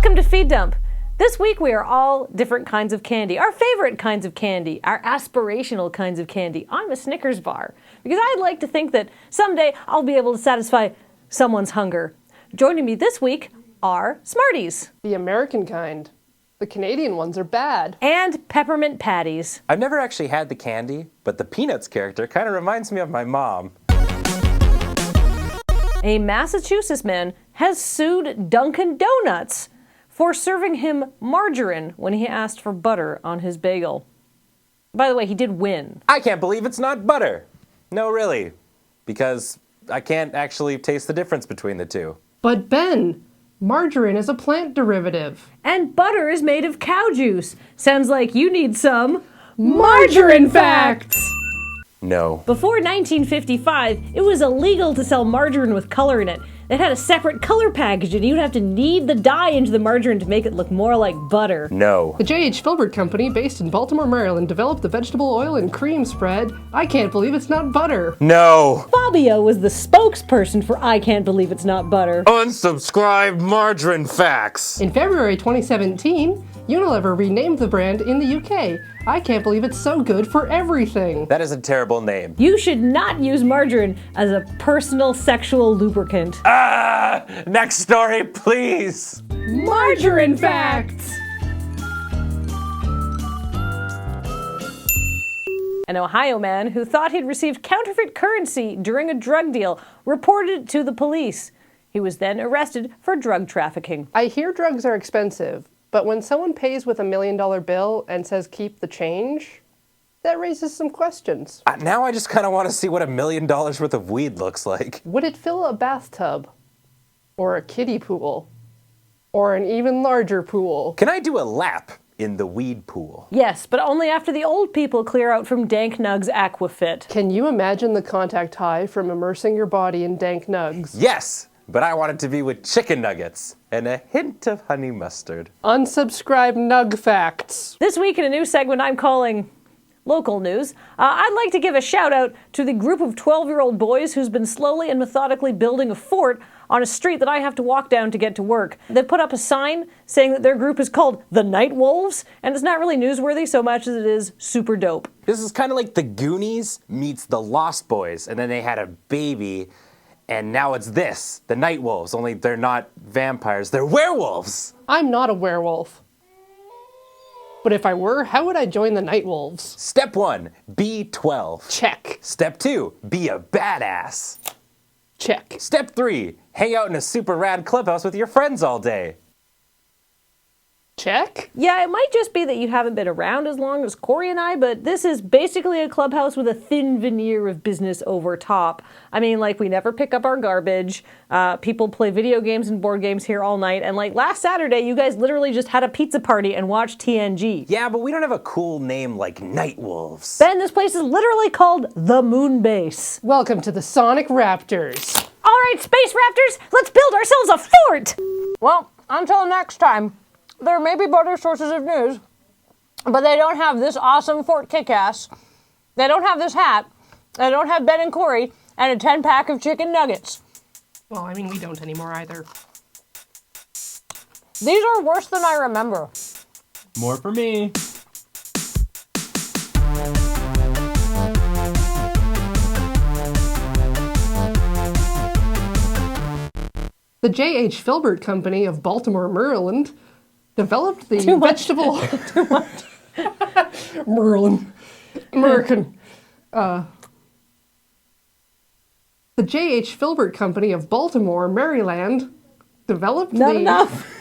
Welcome to Feed Dump. This week we are all different kinds of candy, our favorite kinds of candy, our aspirational kinds of candy. I'm a Snickers bar because I'd like to think that someday I'll be able to satisfy someone's hunger. Joining me this week are Smarties. The American kind. The Canadian ones are bad. And peppermint patties. I've never actually had the candy, but the Peanuts character kind of reminds me of my mom. A Massachusetts man has sued Dunkin' Donuts for serving him margarine when he asked for butter on his bagel. By the way, he did win. I can't believe it's not butter. No, really. Because I can't actually taste the difference between the two. But Ben, margarine is a plant derivative. And butter is made of cow juice. Sounds like you need some Margarine facts! No. Before 1955, it was illegal to sell margarine with color in it. It had a separate color package, and you'd have to knead the dye into the margarine to make it look more like butter. No. The J.H. Filbert Company, based in Baltimore, Maryland, developed the vegetable oil and cream spread. I can't believe it's not butter. No. Fabio was the spokesperson for I Can't Believe It's Not Butter. Unsubscribe margarine facts. In February 2017, Unilever renamed the brand in the UK. I can't believe it's so good for everything. That is a terrible name. You should not use margarine as a personal sexual lubricant. Next story, please. Margarine facts! An Ohio man who thought he'd received counterfeit currency during a drug deal reported it to the police. He was then arrested for drug trafficking. I hear drugs are expensive, but when someone pays with $1 million bill and says keep the change, that raises some questions. Now I just kind of want to see what $1 million worth of weed looks like. Would it fill a bathtub? Or a kiddie pool? Or an even larger pool? Can I do a lap in the weed pool? Yes, but only after the old people clear out from Dank Nugs Aquafit. Can you imagine the contact high from immersing your body in dank nugs? Yes, but I want it to be with chicken nuggets and a hint of honey mustard. Unsubscribe nug facts. This week in a new segment I'm calling Local News, I'd like to give a shout out to the group of 12-year-old boys who's been slowly and methodically building a fort on a street that I have to walk down to get to work. They put up a sign saying that their group is called the Night Wolves, and it's not really newsworthy so much as it is super dope. This is kind of like the Goonies meets the Lost Boys, and then they had a baby, and now it's this, the Night Wolves, only they're not vampires, they're werewolves! I'm not a werewolf. But if I were, how would I join the Night Wolves? Step 1, be 12. Check. Step 2, be a badass. Check. Step 3, hang out in a super rad clubhouse with your friends all day. Check? Yeah, it might just be that you haven't been around as long as Corey and I, but this is basically a clubhouse with a thin veneer of business over top. I mean, like, we never pick up our garbage, people play video games and board games here all night, and like last Saturday, you guys literally just had a pizza party and watched TNG. Yeah, but we don't have a cool name like Night Wolves. Ben, this place is literally called the Moon Base. Welcome to the Sonic Raptors. All right, Space Raptors, let's build ourselves a fort! Well, until next time. There may be better sources of news, but they don't have this awesome Fort Kickass. They don't have this hat. They don't have Ben and Corey and a 10-pack of chicken nuggets. Well, I mean, we don't anymore either. These are worse than I remember. More for me. The J.H. Filbert Company of Baltimore, Maryland, developed the vegetable... Too much. Merlin. American. The J.H. Filbert Company of Baltimore, Maryland, developed Not the... enough.